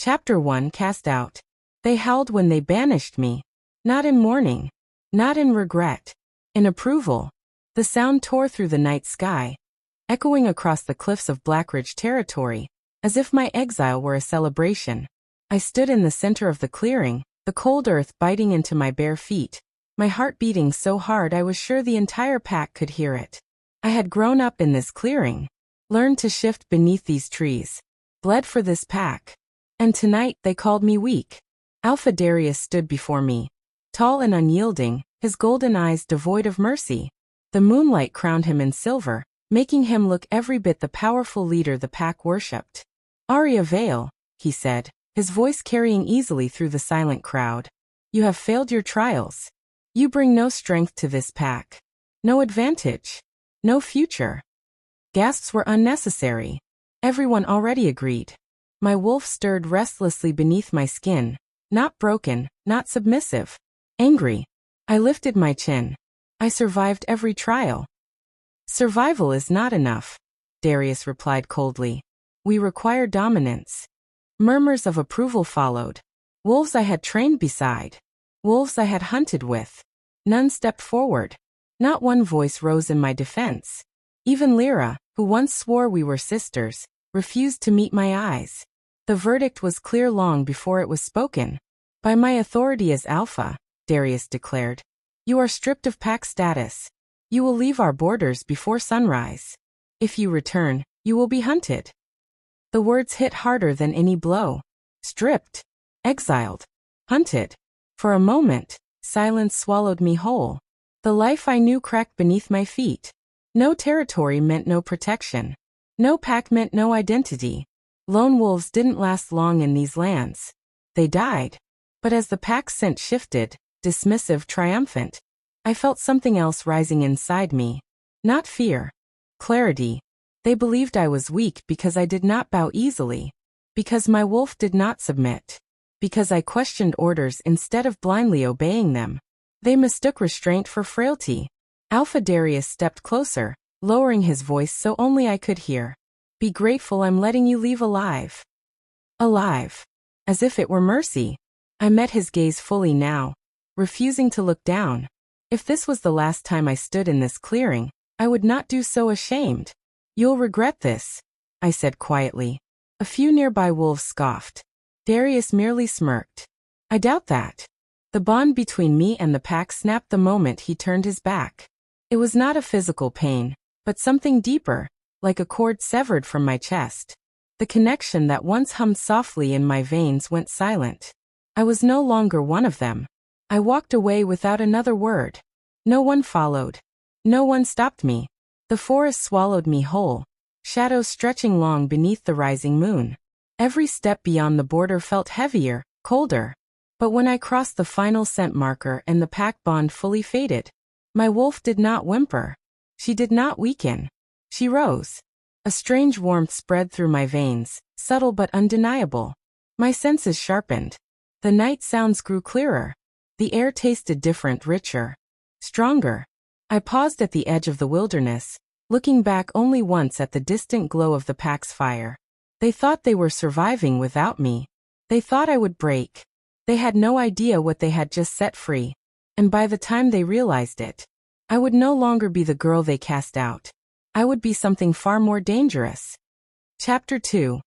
Chapter 1 Cast Out. They howled when they banished me. Not in mourning. Not in regret. In approval. The sound tore through the night sky, echoing across the cliffs of Blackridge territory, as if my exile were a celebration. I stood in the center of the clearing, the cold earth biting into my bare feet, my heart beating so hard I was sure the entire pack could hear it. I had grown up in this clearing, learned to shift beneath these trees, bled for this pack. And tonight they called me weak. Alpha Darius stood before me, tall and unyielding, his golden eyes devoid of mercy. The moonlight crowned him in silver, making him look every bit the powerful leader the pack worshipped. Aria Vale, he said, his voice carrying easily through the silent crowd. You have failed your trials. You bring no strength to this pack. No advantage. No future. Gasps were unnecessary. Everyone already agreed. My wolf stirred restlessly beneath my skin, not broken, not submissive. Angry. I lifted my chin. I survived every trial. Survival is not enough, Darius replied coldly. We require dominance. Murmurs of approval followed. Wolves I had trained beside. Wolves I had hunted with. None stepped forward. Not one voice rose in my defense. Even Lyra, who once swore we were sisters, refused to meet my eyes. The verdict was clear long before it was spoken. By my authority as Alpha, Darius declared, you are stripped of pack status. You will leave our borders before sunrise. If you return, you will be hunted. The words hit harder than any blow. Stripped. Exiled. Hunted. For a moment, silence swallowed me whole. The life I knew cracked beneath my feet. No territory meant no protection. No pack meant no identity. Lone wolves didn't last long in these lands. They died. But as the pack's scent shifted, dismissive, triumphant, I felt something else rising inside me. Not fear. Clarity. They believed I was weak because I did not bow easily. Because my wolf did not submit. Because I questioned orders instead of blindly obeying them. They mistook restraint for frailty. Alpha Darius stepped closer, lowering his voice so only I could hear. Be grateful I'm letting you leave alive. Alive. As if it were mercy. I met his gaze fully now, refusing to look down. If this was the last time I stood in this clearing, I would not do so ashamed. You'll regret this, I said quietly. A few nearby wolves scoffed. Darius merely smirked. I doubt that. The bond between me and the pack snapped the moment he turned his back. It was not a physical pain, but something deeper, like a cord severed from my chest. The connection that once hummed softly in my veins went silent. I was no longer one of them. I walked away without another word. No one followed. No one stopped me. The forest swallowed me whole, shadows stretching long beneath the rising moon. Every step beyond the border felt heavier, colder. But when I crossed the final scent marker and the pack bond fully faded, my wolf did not whimper. She did not weaken. She rose. A strange warmth spread through my veins, subtle but undeniable. My senses sharpened. The night sounds grew clearer. The air tasted different, richer, stronger. I paused at the edge of the wilderness, looking back only once at the distant glow of the pack's fire. They thought they were surviving without me. They thought I would break. They had no idea what they had just set free. And by the time they realized it, I would no longer be the girl they cast out. I would be something far more dangerous. Chapter 2.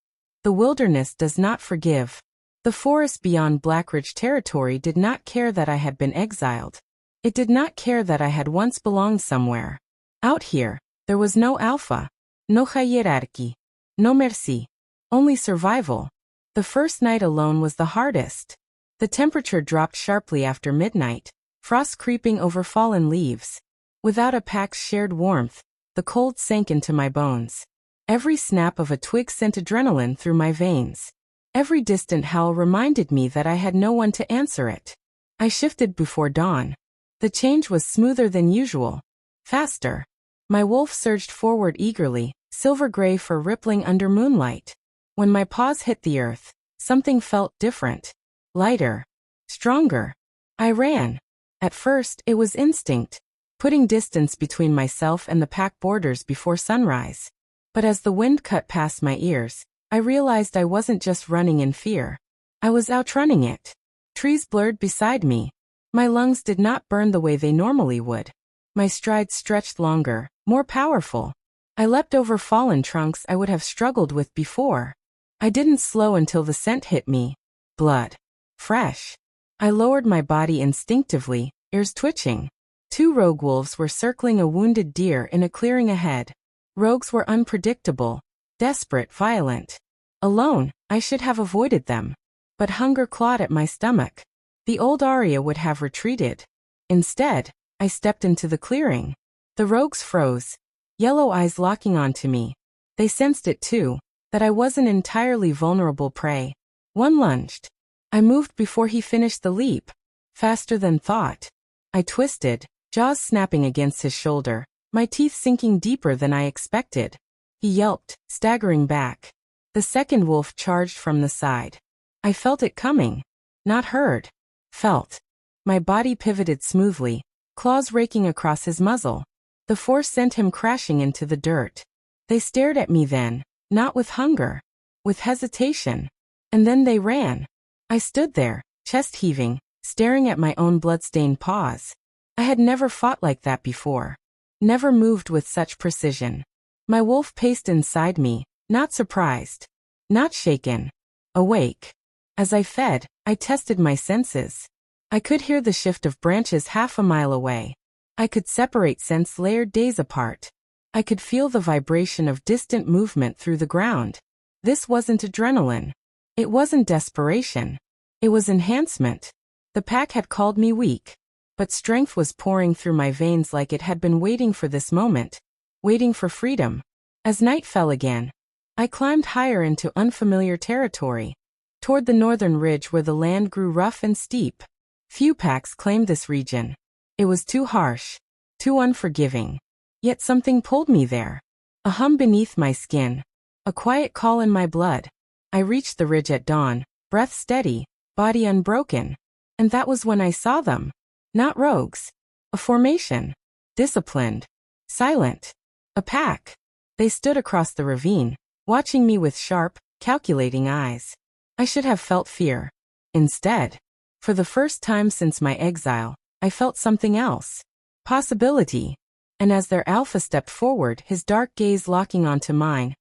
The wilderness does not forgive. The forest beyond Blackridge territory did not care that I had been exiled. It did not care that I had once belonged somewhere. Out here, there was no alpha, no hierarchy, no merci, only survival. The first night alone was the hardest. The temperature dropped sharply after midnight, frost creeping over fallen leaves. Without a pack's shared warmth, the cold sank into my bones. Every snap of a twig sent adrenaline through my veins. Every distant howl reminded me that I had no one to answer it. I shifted before dawn. The change was smoother than usual. Faster. My wolf surged forward eagerly, silver-gray fur rippling under moonlight. When my paws hit the earth, something felt different. Lighter. Stronger. I ran. At first, it was instinct, putting distance between myself and the pack borders before sunrise. But as the wind cut past my ears, I realized I wasn't just running in fear. I was outrunning it. Trees blurred beside me. My lungs did not burn the way they normally would. My strides stretched longer, more powerful. I leapt over fallen trunks I would have struggled with before. I didn't slow until the scent hit me. Blood. Fresh. I lowered my body instinctively, ears twitching. 2 rogue wolves were circling a wounded deer in a clearing ahead. Rogues were unpredictable, desperate, violent. Alone, I should have avoided them. But hunger clawed at my stomach. The old Aria would have retreated. Instead, I stepped into the clearing. The rogues froze, yellow eyes locking onto me. They sensed it too, that I wasn't entirely vulnerable prey. One lunged. I moved before he finished the leap. Faster than thought. I twisted, jaws snapping against his shoulder, my teeth sinking deeper than I expected. He yelped, staggering back. The second wolf charged from the side. I felt it coming. Not heard. Felt. My body pivoted smoothly, claws raking across his muzzle. The force sent him crashing into the dirt. They stared at me then, not with hunger, with hesitation. And then they ran. I stood there, chest heaving, staring at my own blood-stained paws. I had never fought like that before. Never moved with such precision. My wolf paced inside me, not surprised. Not shaken. Awake. As I fed, I tested my senses. I could hear the shift of branches half a mile away. I could separate scents layered days apart. I could feel the vibration of distant movement through the ground. This wasn't adrenaline. It wasn't desperation. It was enhancement. The pack had called me weak, but strength was pouring through my veins like it had been waiting for this moment, waiting for freedom. As night fell again, I climbed higher into unfamiliar territory, toward the northern ridge where the land grew rough and steep. Few packs claimed this region. It was too harsh, too unforgiving. Yet something pulled me there. A hum beneath my skin, a quiet call in my blood. I reached the ridge at dawn, breath steady, body unbroken. And that was when I saw them. Not rogues. A formation. Disciplined. Silent. A pack. They stood across the ravine, watching me with sharp, calculating eyes. I should have felt fear. Instead, for the first time since my exile, I felt something else. Possibility. And as their alpha stepped forward, his dark gaze locking onto mine,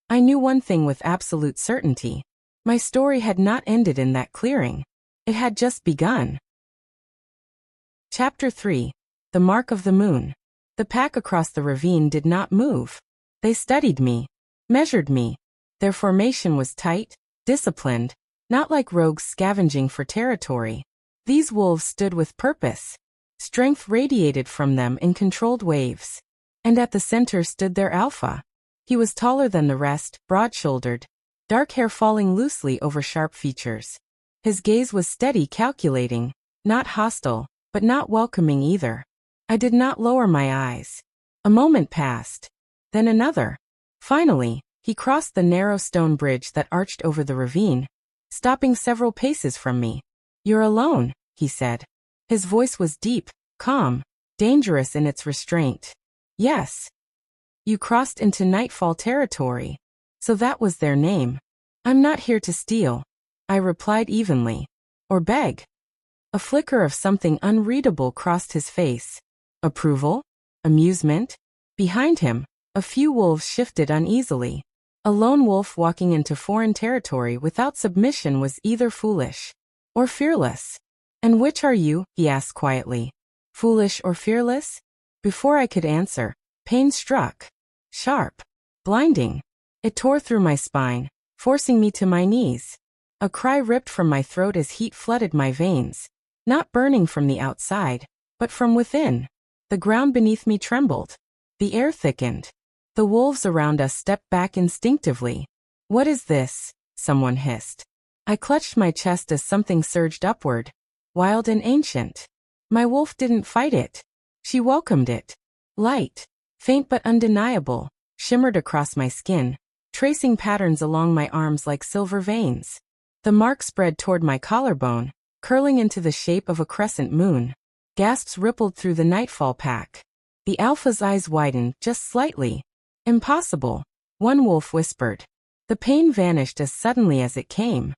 I knew one thing with absolute certainty. My story had not ended in that clearing. It had just begun. Chapter 3. The Mark of the Moon. The pack across the ravine did not move. They studied me, measured me. Their formation was tight, disciplined, not like rogues scavenging for territory. These wolves stood with purpose. Strength radiated from them in controlled waves. And at the center stood their alpha. He was taller than the rest, broad-shouldered, dark hair falling loosely over sharp features. His gaze was steady, calculating, not hostile, but not welcoming either. I did not lower my eyes. A moment passed. Then another. Finally, he crossed the narrow stone bridge that arched over the ravine, stopping several paces from me. "You're alone," he said. His voice was deep, calm, dangerous in its restraint. "Yes. You crossed into Nightfall territory. So that was their name. I'm not here to steal," I replied evenly. "Or beg." A flicker of something unreadable crossed his face. Approval? Amusement? Behind him, a few wolves shifted uneasily. A lone wolf walking into foreign territory without submission was either foolish or fearless. "And which are you?" he asked quietly. "Foolish or fearless?" Before I could answer, pain struck. Sharp. Blinding. It tore through my spine, forcing me to my knees. A cry ripped from my throat as heat flooded my veins, not burning from the outside, but from within. The ground beneath me trembled. The air thickened. The wolves around us stepped back instinctively. "What is this?" someone hissed. I clutched my chest as something surged upward, wild and ancient. My wolf didn't fight it. She welcomed it. Light, faint but undeniable, shimmered across my skin, tracing patterns along my arms like silver veins. The mark spread toward my collarbone, curling into the shape of a crescent moon. Gasps rippled through the Nightfall pack. The alpha's eyes widened just slightly. "Impossible," one wolf whispered. The pain vanished as suddenly as it came.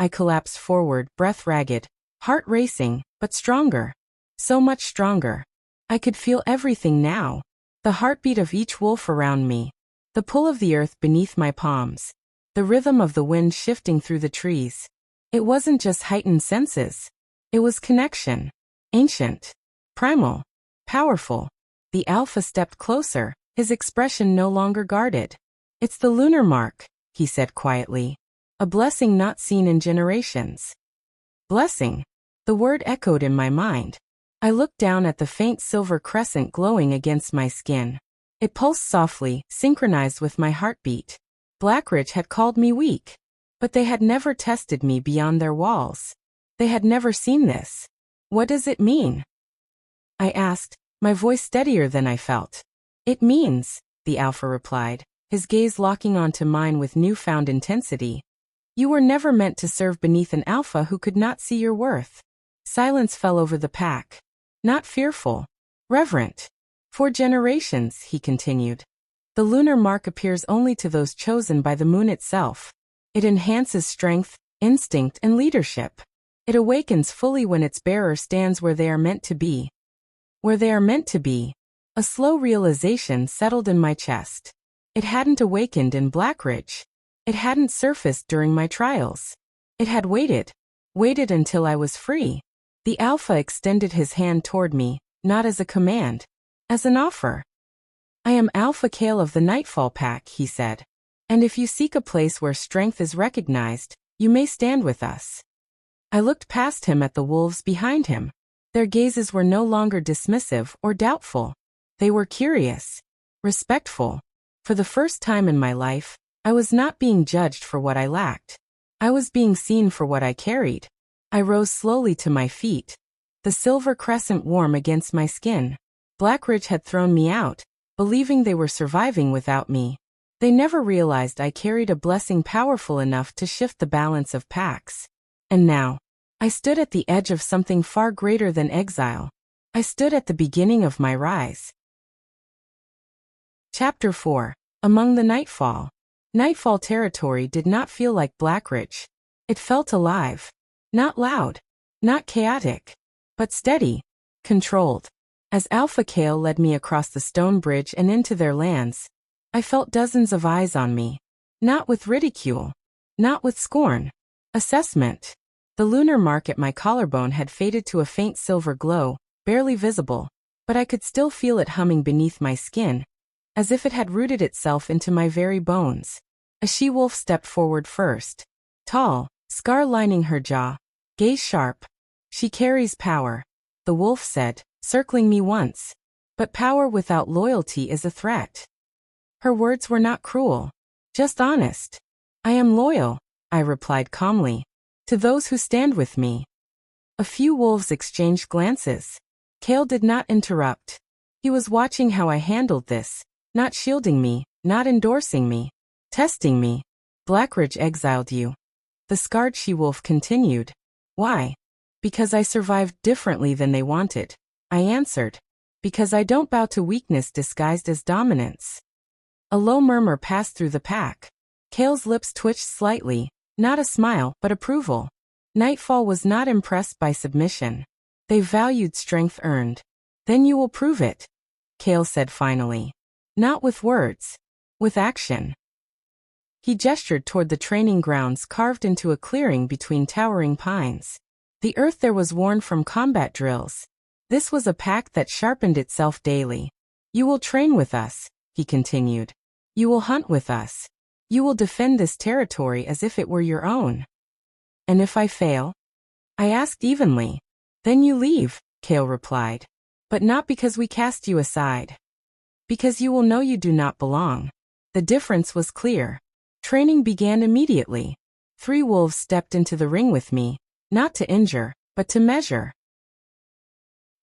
I collapsed forward, breath ragged, heart racing, but stronger. So much stronger. I could feel everything now. The heartbeat of each wolf around me. The pull of the earth beneath my palms. The rhythm of the wind shifting through the trees. It wasn't just heightened senses. It was connection. Ancient. Primal. Powerful. The alpha stepped closer, his expression no longer guarded. "It's the Lunar Mark," he said quietly. "A blessing not seen in generations." Blessing. The word echoed in my mind. I looked down at the faint silver crescent glowing against my skin. It pulsed softly, synchronized with my heartbeat. Blackridge had called me weak. But they had never tested me beyond their walls. They had never seen this. "What does it mean?" I asked, my voice steadier than I felt. "It means," the alpha replied, his gaze locking onto mine with newfound intensity, "you were never meant to serve beneath an alpha who could not see your worth." Silence fell over the pack. Not fearful. Reverent. "For generations," he continued. "The Lunar Mark appears only to those chosen by the moon itself. It enhances strength, instinct, and leadership. It awakens fully when its bearer stands where they are meant to be." Where they are meant to be. A slow realization settled in my chest. It hadn't awakened in Blackridge. It hadn't surfaced during my trials. It had waited. Waited until I was free. The alpha extended his hand toward me, not as a command. As an offer. "I am Alpha Kael of the Nightfall Pack," he said. "And if you seek a place where strength is recognized, you may stand with us." I looked past him at the wolves behind him. Their gazes were no longer dismissive or doubtful. They were curious. Respectful. For the first time in my life, I was not being judged for what I lacked. I was being seen for what I carried. I rose slowly to my feet. The silver crescent warm against my skin. Blackridge had thrown me out, believing they were surviving without me. They never realized I carried a blessing powerful enough to shift the balance of packs. And now, I stood at the edge of something far greater than exile. I stood at the beginning of my rise. Chapter 4. Among the Nightfall. Nightfall territory did not feel like Blackridge. It felt alive. Not loud. Not chaotic. But steady. Controlled. As Alpha Kael led me across the stone bridge and into their lands, I felt dozens of eyes on me. Not with ridicule. Not with scorn. Assessment. The lunar mark at my collarbone had faded to a faint silver glow, barely visible, but I could still feel it humming beneath my skin, as if it had rooted itself into my very bones. A she-wolf stepped forward first. Tall, scar lining her jaw, gaze sharp. "She carries power," the wolf said, circling me once. "But power without loyalty is a threat." Her words were not cruel, just honest. "I am loyal," I replied calmly, "to those who stand with me." A few wolves exchanged glances. Kael did not interrupt. He was watching how I handled this, not shielding me, not endorsing me, testing me. "Blackridge exiled you," the scarred she-wolf continued. "Why?" "Because I survived differently than they wanted," I answered. "Because I don't bow to weakness disguised as dominance." A low murmur passed through the pack. Kael's lips twitched slightly, not a smile, but approval. Nightfall was not impressed by submission. They valued strength earned. "Then you will prove it," Kael said finally. "Not with words. With action." He gestured toward the training grounds carved into a clearing between towering pines. The earth there was worn from combat drills. This was a pack that sharpened itself daily. "You will train with us," he continued. "You will hunt with us. You will defend this territory as if it were your own." "And if I fail?" I asked evenly. "Then you leave," Kael replied. "But not because we cast you aside. Because you will know you do not belong." The difference was clear. Training began immediately. 3 wolves stepped into the ring with me, not to injure, but to measure.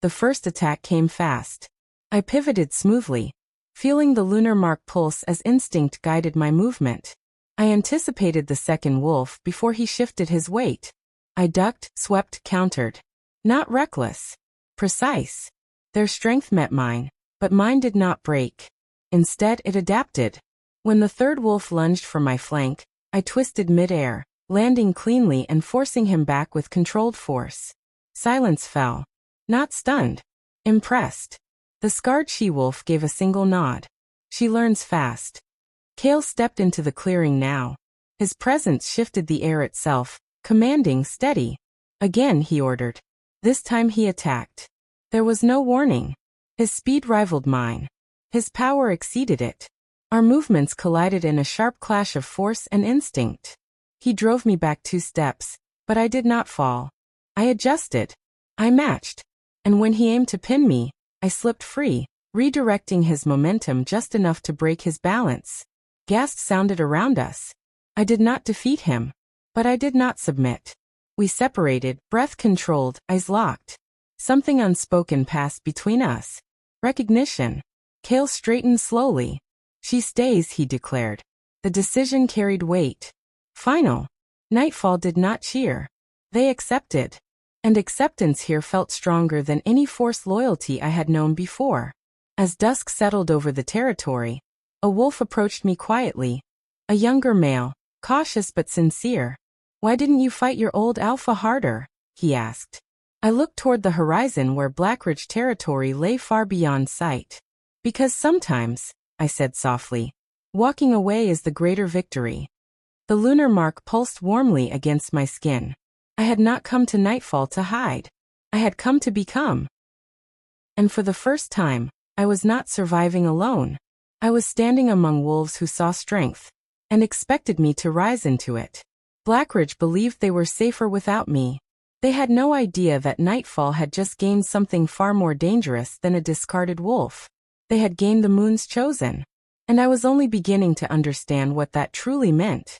The first attack came fast. I pivoted smoothly, feeling the lunar mark pulse as instinct guided my movement. I anticipated the second wolf before he shifted his weight. I ducked, swept, countered. Not reckless. Precise. Their strength met mine, but mine did not break. Instead, it adapted. When the third wolf lunged for my flank, I twisted mid-air, landing cleanly and forcing him back with controlled force. Silence fell. Not stunned. Impressed. The scarred she-wolf gave a single nod. She learns fast. Kael stepped into the clearing now. His presence shifted the air itself, commanding steady. Again he ordered. This time he attacked. There was no warning. His speed rivaled mine. His power exceeded it. Our movements collided in a sharp clash of force and instinct. He drove me back 2 steps, but I did not fall. I adjusted. I matched. And when he aimed to pin me, I slipped free, redirecting his momentum just enough to break his balance. Gasps sounded around us. I did not defeat him. But I did not submit. We separated, breath controlled, eyes locked. Something unspoken passed between us. Recognition. Kael straightened slowly. She stays, he declared. The decision carried weight. Final. Nightfall did not cheer. They accepted. And acceptance here felt stronger than any forced loyalty I had known before. As dusk settled over the territory, a wolf approached me quietly. A younger male, cautious but sincere. Why didn't you fight your old alpha harder? He asked. I looked toward the horizon where Blackridge territory lay far beyond sight. Because sometimes, I said softly, walking away is the greater victory. The Lunar Mark pulsed warmly against my skin. I had not come to Nightfall to hide. I had come to become. And for the first time, I was not surviving alone. I was standing among wolves who saw strength and expected me to rise into it. Blackridge believed they were safer without me. They had no idea that Nightfall had just gained something far more dangerous than a discarded wolf. They had gained the Moon's Chosen. And I was only beginning to understand what that truly meant.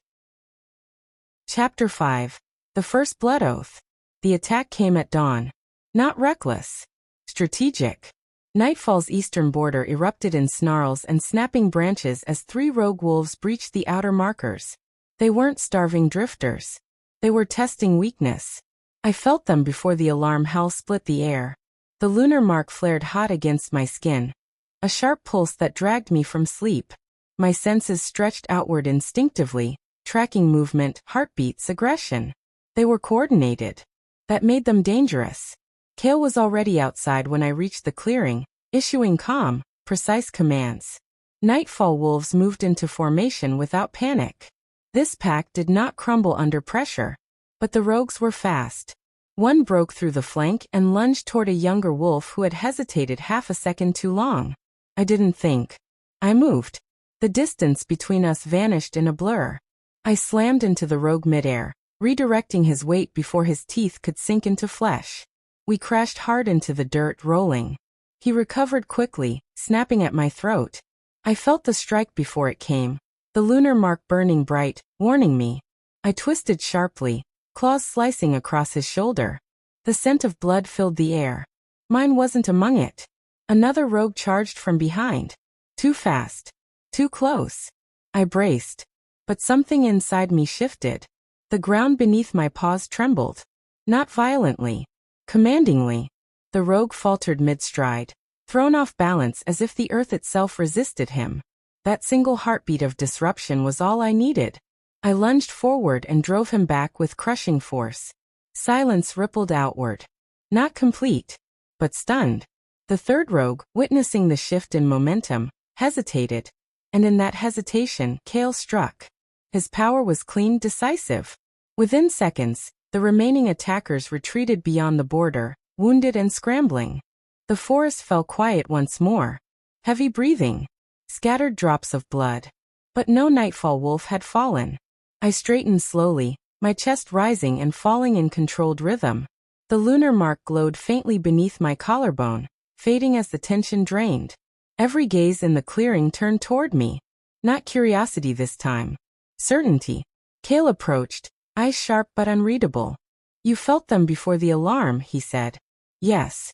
Chapter 5. The First Blood Oath. The attack came at dawn. Not reckless. Strategic. Nightfall's eastern border erupted in snarls and snapping branches as 3 rogue wolves breached the outer markers. They weren't starving drifters. They were testing weakness. I felt them before the alarm howl split the air. The Lunar Mark flared hot against my skin. A sharp pulse that dragged me from sleep. My senses stretched outward instinctively, tracking movement, heartbeats, aggression. They were coordinated. That made them dangerous. Kael was already outside when I reached the clearing, issuing calm, precise commands. Nightfall wolves moved into formation without panic. This pack did not crumble under pressure. But the rogues were fast. One broke through the flank and lunged toward a younger wolf who had hesitated half a second too long. I didn't think. I moved. The distance between us vanished in a blur. I slammed into the rogue midair, redirecting his weight before his teeth could sink into flesh. We crashed hard into the dirt, rolling. He recovered quickly, snapping at my throat. I felt the strike before it came, the Lunar Mark burning bright, warning me. I twisted sharply, claws slicing across his shoulder. The scent of blood filled the air. Mine wasn't among it. Another rogue charged from behind. Too fast. Too close. I braced. But something inside me shifted. The ground beneath my paws trembled. Not violently. Commandingly. The rogue faltered mid-stride, thrown off balance as if the earth itself resisted him. That single heartbeat of disruption was all I needed. I lunged forward and drove him back with crushing force. Silence rippled outward. Not complete, but stunned. The third rogue, witnessing the shift in momentum, hesitated. And in that hesitation, Kael struck. His power was clean, decisive. Within seconds, the remaining attackers retreated beyond the border, wounded and scrambling. The forest fell quiet once more. Heavy breathing. Scattered drops of blood. But no Nightfall wolf had fallen. I straightened slowly, my chest rising and falling in controlled rhythm. The Lunar Mark glowed faintly beneath my collarbone, fading as the tension drained. Every gaze in the clearing turned toward me. Not curiosity this time. Certainty. Kael approached, eyes sharp but unreadable. You felt them before the alarm, he said. Yes.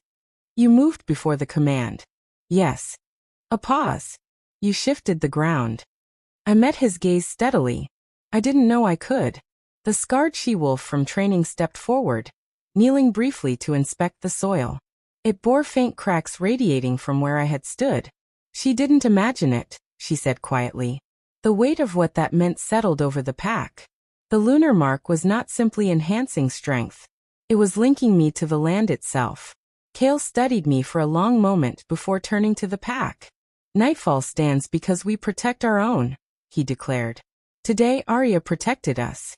You moved before the command. Yes. A pause. You shifted the ground. I met his gaze steadily. I didn't know I could. The scarred she-wolf from training stepped forward, kneeling briefly to inspect the soil. It bore faint cracks radiating from where I had stood. She didn't imagine it, she said quietly. The weight of what that meant settled over the pack. The lunar mark was not simply enhancing strength. It was linking me to the land itself. Kael studied me for a long moment before turning to the pack. Nightfall stands because we protect our own, he declared. Today Aria protected us.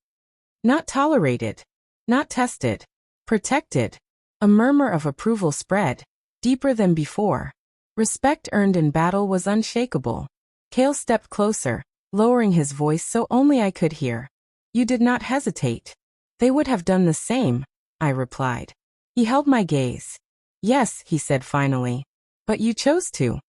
Not tolerated. Not tested. Protected. A murmur of approval spread, deeper than before. Respect earned in battle was unshakable. Kael stepped closer, lowering his voice so only I could hear. You did not hesitate. They would have done the same, I replied. He held my gaze. Yes, he said finally. But you chose to.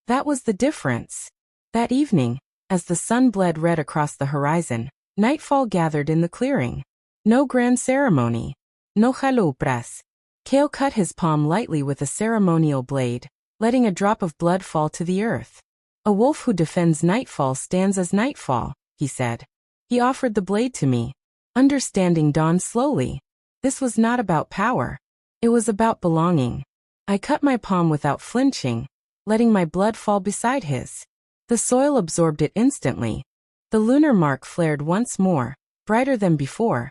That was the difference. That evening, as the sun bled red across the horizon, nightfall gathered in the clearing. No grand ceremony. No jalopras. Kael cut his palm lightly with a ceremonial blade, letting a drop of blood fall to the earth. A wolf who defends Nightfall stands as Nightfall, he said. He offered the blade to me. Understanding dawned slowly. This was not about power. It was about belonging. I cut my palm without flinching, letting my blood fall beside his. The soil absorbed it instantly. The lunar mark flared once more, brighter than before,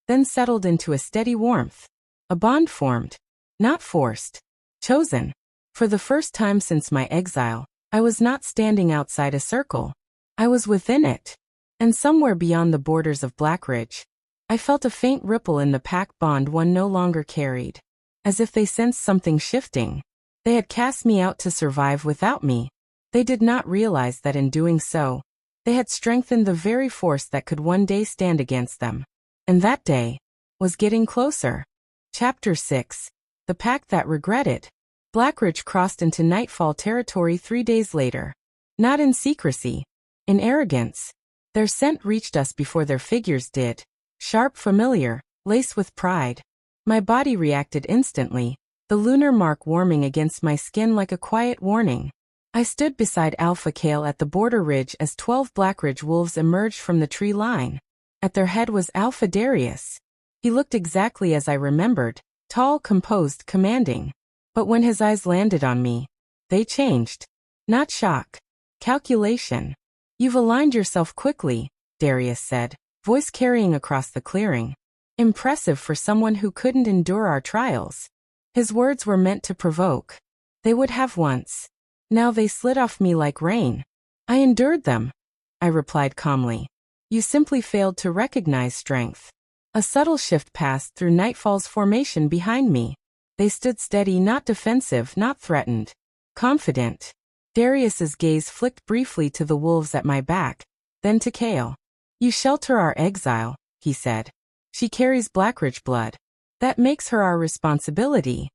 then settled into a steady warmth. A bond formed. Not forced. Chosen. For the first time since my exile, I was not standing outside a circle. I was within it. And somewhere beyond the borders of Blackridge, I felt a faint ripple in the pack bond one no longer carried. As if they sensed something shifting. They had cast me out to survive without me. They did not realize that in doing so, they had strengthened the very force that could one day stand against them. And that day was getting closer. Chapter 6. The Pack That Regretted. Blackridge crossed into Nightfall territory 3 days later. Not in secrecy. In arrogance. Their scent reached us before their figures did. Sharp, familiar, laced with pride. My body reacted instantly, the lunar mark warming against my skin like a quiet warning. I stood beside Alpha Kael at the border ridge as 12 Blackridge wolves emerged from the tree line. At their head was Alpha Darius. He looked exactly as I remembered, tall, composed, commanding. But when his eyes landed on me, they changed. Not shock. Calculation. You've aligned yourself quickly, Darius said, voice carrying across the clearing. Impressive for someone who couldn't endure our trials. His words were meant to provoke. They would have once. Now they slid off me like rain. I endured them, I replied calmly. You simply failed to recognize strength. A subtle shift passed through Nightfall's formation behind me. They stood steady, not defensive, not threatened. Confident. Darius's gaze flicked briefly to the wolves at my back, then to Kael. You shelter our exile, he said. She carries Blackridge blood. That makes her our responsibility.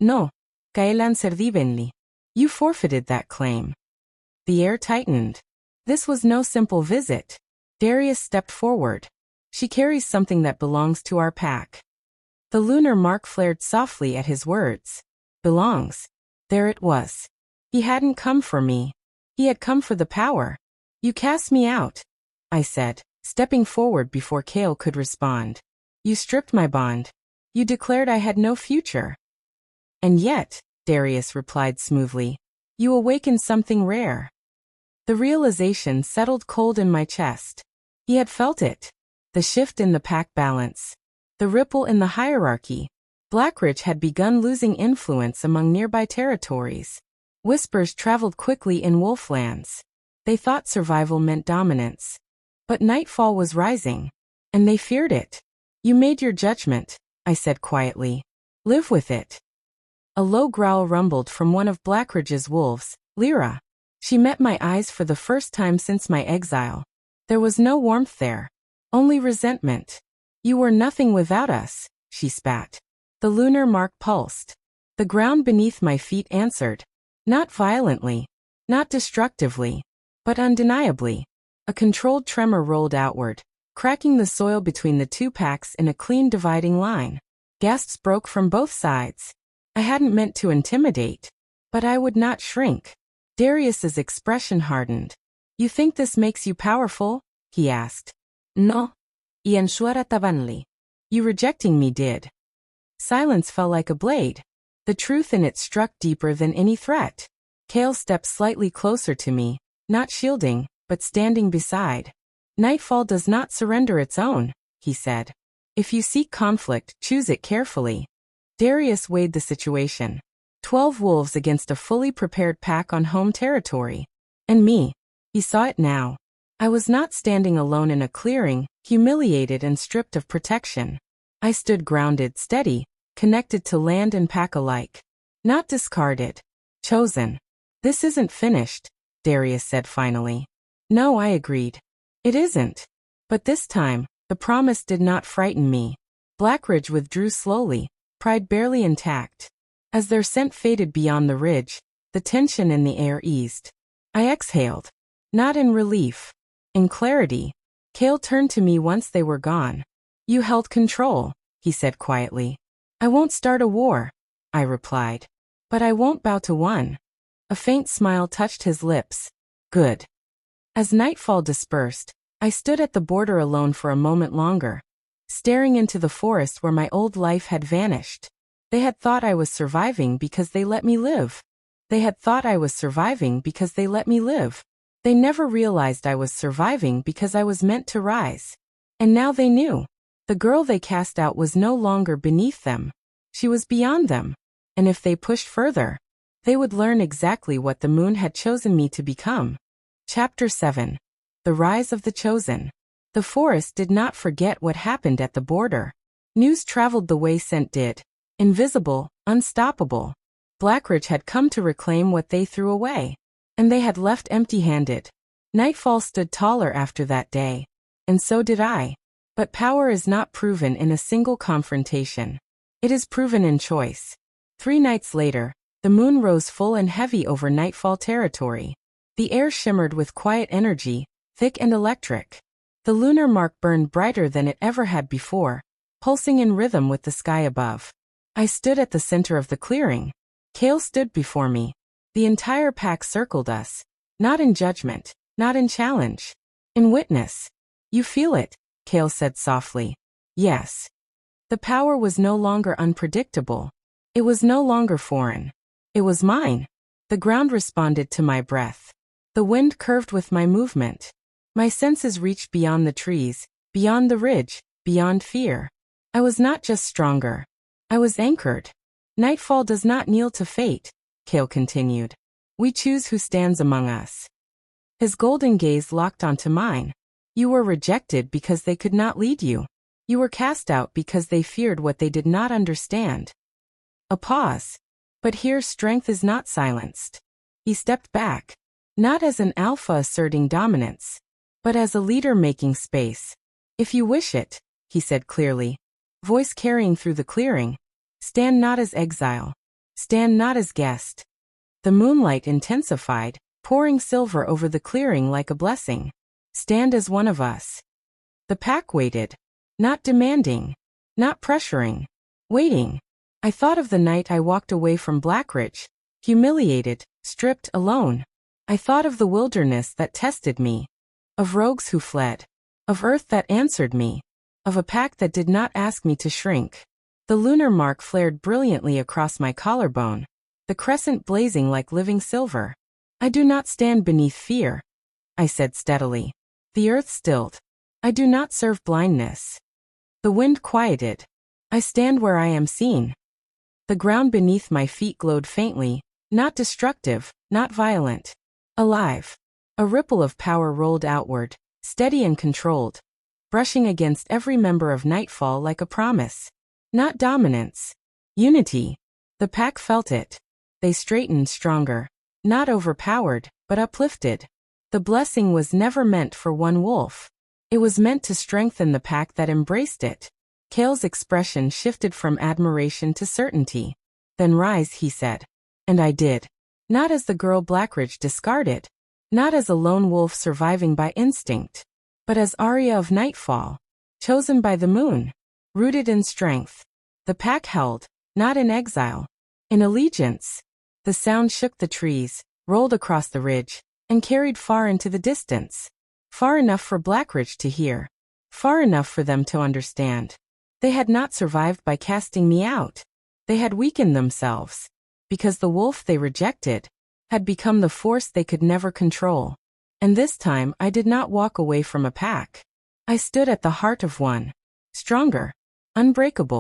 No. Kaelan servivenli. You forfeited that claim. The air tightened. This was no simple visit. Darius stepped forward. She carries something that belongs to our pack. The lunar mark flared softly at his words. Belongs. There it was. He hadn't come for me. He had come for the power. You cast me out, I said, stepping forward before Kael could respond. You stripped my bond. You declared I had no future. And yet, Darius replied smoothly, you awakened something rare. The realization settled cold in my chest. He had felt it. The shift in the pack balance. The ripple in the hierarchy. Blackridge had begun losing influence among nearby territories. Whispers traveled quickly in wolflands. They thought survival meant dominance. But Nightfall was rising. And they feared it. You made your judgment, I said quietly. Live with it. A low growl rumbled from one of Blackridge's wolves, Lyra. She met my eyes for the first time since my exile. There was no warmth there. Only resentment. You were nothing without us, she spat. The lunar mark pulsed. The ground beneath my feet answered. Not violently. Not destructively. But undeniably. A controlled tremor rolled outward, cracking the soil between the two packs in a clean dividing line. Gasps broke from both sides. I hadn't meant to intimidate. But I would not shrink. Darius's expression hardened. You think this makes you powerful? He asked. No. Y ensuara tabanli. You rejecting me did. Silence fell like a blade. The truth in it struck deeper than any threat. Kael stepped slightly closer to me, not shielding, but standing beside. Nightfall does not surrender its own, he said. If you seek conflict, choose it carefully. Darius weighed the situation. 12 wolves against a fully prepared pack on home territory. And me. He saw it now. I was not standing alone in a clearing, humiliated and stripped of protection. I stood grounded, steady, connected to land and pack alike. Not discarded. Chosen. This isn't finished, Darius said finally. No, I agreed. It isn't. But this time, the promise did not frighten me. Blackridge withdrew slowly, pride barely intact. As their scent faded beyond the ridge, the tension in the air eased. I exhaled. Not in relief. In clarity. Kael turned to me once they were gone. You held control, he said quietly. I won't start a war, I replied. But I won't bow to one. A faint smile touched his lips. Good. As nightfall dispersed, I stood at the border alone for a moment longer, staring into the forest where my old life had vanished. They had thought I was surviving because they let me live. They had thought I was surviving because they let me live. They never realized I was surviving because I was meant to rise. And now they knew. The girl they cast out was no longer beneath them. She was beyond them. And if they pushed further, they would learn exactly what the moon had chosen me to become. Chapter 7. The Rise of the Chosen. The forest did not forget what happened at the border. News traveled the way scent did. Invisible, unstoppable. Blackridge had come to reclaim what they threw away. And they had left empty-handed. Nightfall stood taller after that day. And so did I. But power is not proven in a single confrontation. It is proven in choice. 3 nights later, the moon rose full and heavy over Nightfall territory. The air shimmered with quiet energy, thick and electric. The lunar mark burned brighter than it ever had before, pulsing in rhythm with the sky above. I stood at the center of the clearing. Kael stood before me. The entire pack circled us. Not in judgment, not in challenge. In witness. You feel it, Kael said softly. Yes. The power was no longer unpredictable. It was no longer foreign. It was mine. The ground responded to my breath. The wind curved with my movement. My senses reached beyond the trees, beyond the ridge, beyond fear. I was not just stronger. I was anchored. Nightfall does not kneel to fate, Kael continued. We choose who stands among us. His golden gaze locked onto mine. You were rejected because they could not lead you. You were cast out because they feared what they did not understand. A pause. But here strength is not silenced. He stepped back. Not as an alpha asserting dominance, but as a leader making space. If you wish it, he said clearly, voice carrying through the clearing. Stand not as exile. Stand not as guest. The moonlight intensified, pouring silver over the clearing like a blessing. Stand as one of us. The pack waited. Not demanding. Not pressuring. Waiting. I thought of the night I walked away from Blackridge, humiliated, stripped, alone. I thought of the wilderness that tested me. Of rogues who fled. Of earth that answered me. Of a pack that did not ask me to shrink. The lunar mark flared brilliantly across my collarbone, the crescent blazing like living silver. I do not stand beneath fear, I said steadily. The earth stilled. I do not serve blindness. The wind quieted. I stand where I am seen. The ground beneath my feet glowed faintly, not destructive, not violent. Alive. A ripple of power rolled outward, steady and controlled, brushing against every member of Nightfall like a promise. Not dominance. Unity. The pack felt it. They straightened stronger. Not overpowered, but uplifted. The blessing was never meant for one wolf. It was meant to strengthen the pack that embraced it. Kael's expression shifted from admiration to certainty. Then rise, he said. And I did. Not as the girl Blackridge discarded. Not as a lone wolf surviving by instinct. But as Aria of Nightfall. Chosen by the moon. Rooted in strength. The pack held, not in exile. In allegiance. The sound shook the trees, rolled across the ridge, and carried far into the distance. Far enough for Blackridge to hear. Far enough for them to understand. They had not survived by casting me out. They had weakened themselves. Because the wolf they rejected had become the force they could never control. And this time I did not walk away from a pack. I stood at the heart of one. Stronger. Unbreakable.